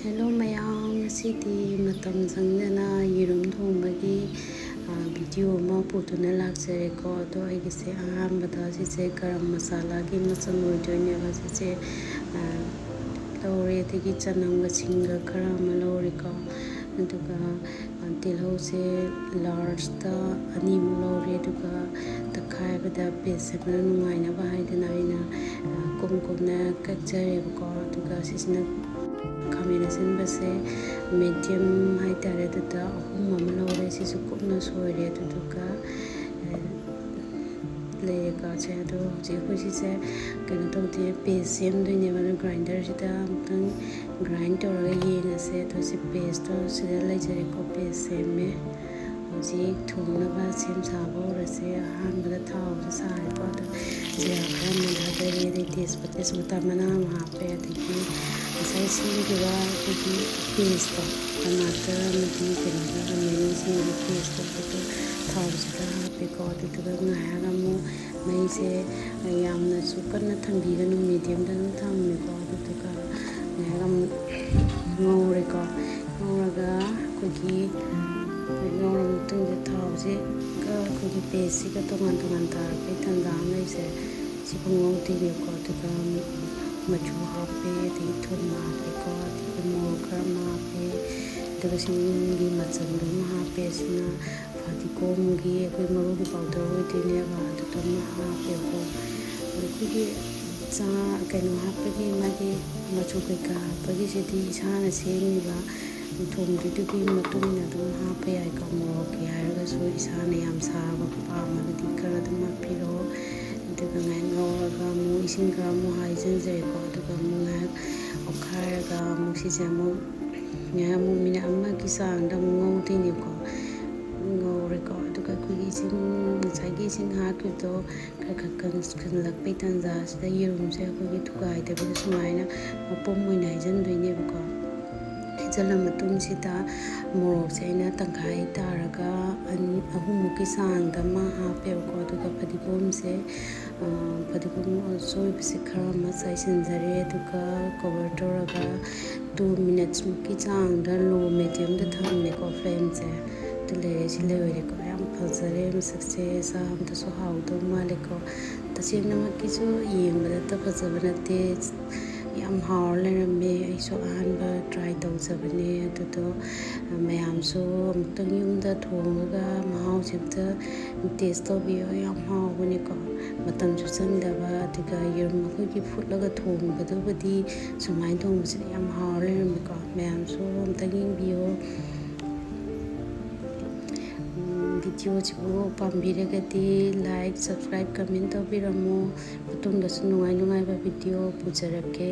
Hello mayam, sidi Matam Changdana Yerum Thongba video ma putuna laksare ko to aigise ahambada sise garam masala gi macham oidone ba sise lore tegi chanam ga singa khara ma lore ko aduga tilhau se large ta ani mu lore aduga takhai bada pese ba nungaina ba haidana ina kumkumna kachare ko aduga sisna combination base medium high tare tuta ahum lore sisu kupna soire tutuka le ka che do je ko si se kana to de paste sem do ne ba grinder sita tang grind to ra ye na se to si paste to se le je ko paste sem me ji thum na ba sem sa bo ra se han ba tha o sa re ko to je ha ma da de de tes pates mata mana ma pe de ki sai sin ki ba ki paste टमाटर मधी करेगा मेरे से paste तो थाउज़ पे को तो ngaga mo mai se yamna super na thambiga no medium da no thammi ko to ka ngaga ngore ko ngoraga ko ki ngoram tung de thauze ka ko ki paste ka to man tar pe thanda ngai se si ko ngong ti ko to ka machu hape ti thum ma pe ko ti mo ka ma pe daga singi macham do ma hape sina fati kom gi koi maru ki powder oi ti ne ba to to ma hape ko ko ki cha kai no hape ki ma ki machu kai ka pa ki se ti sa na se ni ba thum ri tu ki matum na do hape ai ka mo ki ha ga so isa na yam sa ba pa ma ki kara do ma pi ro daga ngai ngoraga mu ising ga mu hai jen je ko daga mu ngai okhara ga mu si je mu nya mu mina amma ki sang da mu ngau ti ni ko ngore ko daga ku gi sing sai gi sing ha ku to ka kan lak pe tan za da yerum se ko gi tu kai da bi sumai na pom mu nai jen doi ne ko jala matum sita morok se na tangkai taraga ahum ki sang da ma ha pe ko to ka padigom se padigom so bisi khara ma sai sinjare to ka cover toraga 2 minutes ki chang da low medium da thamme ko flame se to le si le re ko yam phajare sakse sa am da so how do male ko ta sim na ma ki so yeng ba ta phajabana te yam hard le me ai so an ba try to sabane to mayam so amtang yum da thonga mahau chipta taste to bi yam hau bune ko matam chu sang da ba tiga yerum ko ki food laga thong ba do badi sumai thong bi yam hau le me ko mayam so amtang yum bi yo video chibu pambire gati like subscribe comment to biramo matung da sunungai nungai ba video pujarake